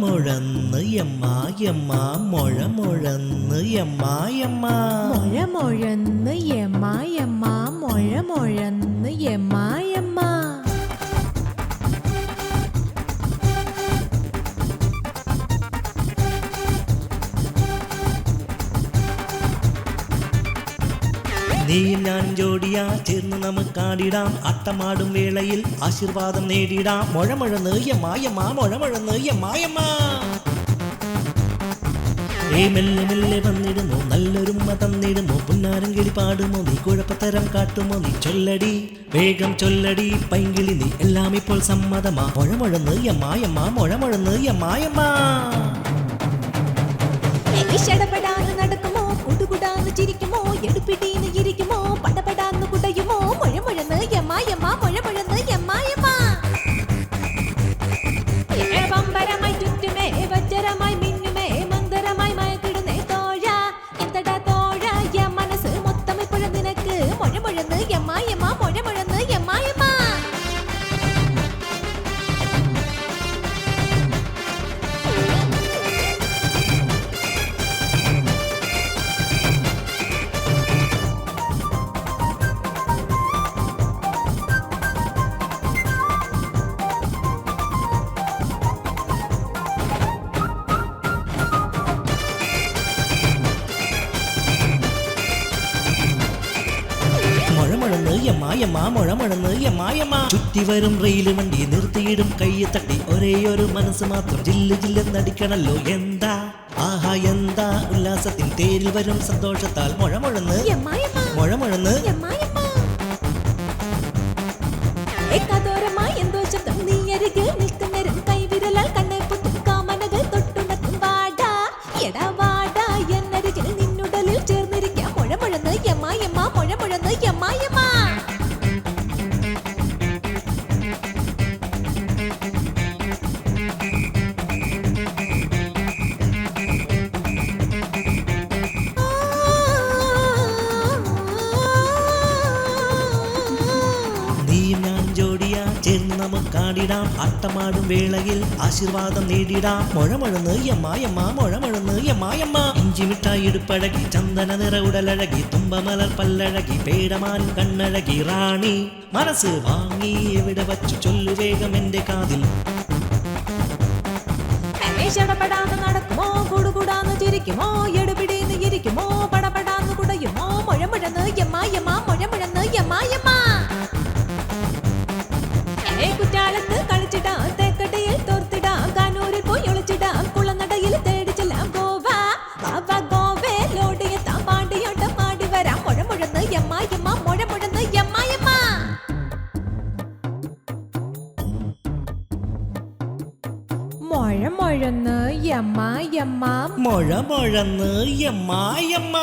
മുഴമുഴന്ന് യമ്മായമ്മ മുഴമുഴന്ന് യമ്മായമ്മ മുഴമുഴന്ന് യമ്മായമ്മ മുഴമുഴന്ന് യമ്മായമ്മ നീയും ഞാനും ജോഡിയാ ചേർന്ന് നമുക്കാടിടാം അട്ടമാടും വേളയിൽ ആശീർവാദം നേടിടാം മുഴമുഴന്ന് യമ്മായമ്മ മുഴമുഴന്ന് യമ്മായമ്മ മെല്ലെ മെല്ലെ വന്നിടുന്നു നല്ലൊരുമ്മ തന്നിടുന്നു പുന്നാരം കിളി പാടുമോ നീ കുഴപ്പത്തരം കാട്ടുമോ നീ ചൊല്ലടി വേഗം ചൊല്ലടി പൈങ്കിളി നീ എല്ലാം ഇപ്പോൾ സമ്മതമാ മുഴമുഴന്ന് യമ്മായമ്മ മുഴമുഴന്ന് യമ്മായമ്മ ഷടപടാന്ന് നടക്കുമോ കുടുകുടാന്ന് ചിരിക്കുമോ എടുപ്പിടീന്ന് ഇരിക്കുമോ പടപടാന്ന് കുടയുമോ മുഴമുഴന്ന് യമ്മായമ്മ മുഴമുഴന്ന് യമ്മായമ്മ പമ്പരമായി ചുറ്റുമേ വജ്രമായി മിന്നുമേ മന്ദരമായി മയക്കിടുന്നേ തോഴ എന്തടാ തോഴ മനസ്സ് മൊത്തം ഇപ്പോഴും നിനക്ക് മുഴമുഴന്ന് യമ്മായമ്മ മുഴമുഴന്ന് യമ്മായമ്മ മുഴമുഴന്ന് യമ്മായമ്മ മുഴമുഴന്ന് യമ്മായമ്മ ചുറ്റി വരും റെയിൽ വണ്ടി നിർത്തിയിടും കയ്യെ തട്ടി ഒരേ ഒരു മനസ്സ് മാത്രം ജില്ല് ജില്ലെന്നടിക്കണല്ലോ എന്താ ആഹാ എന്താ ഉല്ലാസത്തിൻ തേരിൽ വരും സന്തോഷത്താൽ മുഴമുഴന്ന് മുഴമുഴന്ന് ഏകാദോരമായി എന്തോ ശബ്ദം നീ അരികെ നിൽക്കുന്നേരം കൈവിരലാൽ കണ്ണെ പൊത്തും കാമനകൾ തൊട്ടുണക്കും വാടാ എടാ വാടാ എന്നരികിൽ നിന്നുടലിൽ ചേർന്നിരിക്കാം മുഴമുഴന്ന് യമ്മായമ്മ മുഴമുഴന്ന് യമ്മായമ്മ നീയും ഞാൻ ജോഡിയാ ചേർന്ന് നമുക്കാടിടാം അട്ടമാടും വേളയിൽ ആശീർവാദം നേടിടാം മുഴമുഴന്ന് യമ്മായമ്മ മുഴമുഴന്ന് യമ്മായമ്മ ഇഞ്ചി മിഠായി ഇടുപ്പഴകി ചന്ദന നിറ ഉടലഴകി തുമ്പമലർ പല്ലഴകി പേടമാൻ കണ്ണഴകി റാണി മനസ്സ് വാങ്ങി എവിടെ വച്ചു ചൊല്ലു വേഗം എന്റെ കാതിൽ ഷടപടാന്ന് നടക്കുമോ കുടുകുടാന്ന് ചിരിക്കുമോ എടുപിടീന്ന് ഇരിക്കുമോ പടപടാന്ന് കുടയുമോ മുഴമുഴന്ന് യമ്മായമ്മ മുഴമുഴന്ന് യമ്മായമ്മ കുറ്റാലത്ത് കളിച്ചിടാം തേക്കടിയിൽ തോർത്തിടാം കാനൂരിൽ പോയി ഒളിച്ചിടാം കുളനടയിൽ തേടിച്ചെല്ലാം ഗോവ ഗോവയിലോടിയെത്താം പാണ്ടിയോട്ടം പാടി വരാം മുഴമുഴന്ന് യമ്മായമ്മ മുഴമുഴന്ന് യമ്മായമ്മ മുഴമുഴന്ന് യമ്മായമ്മ മുഴമുഴന്ന് യമ്മായമ്മ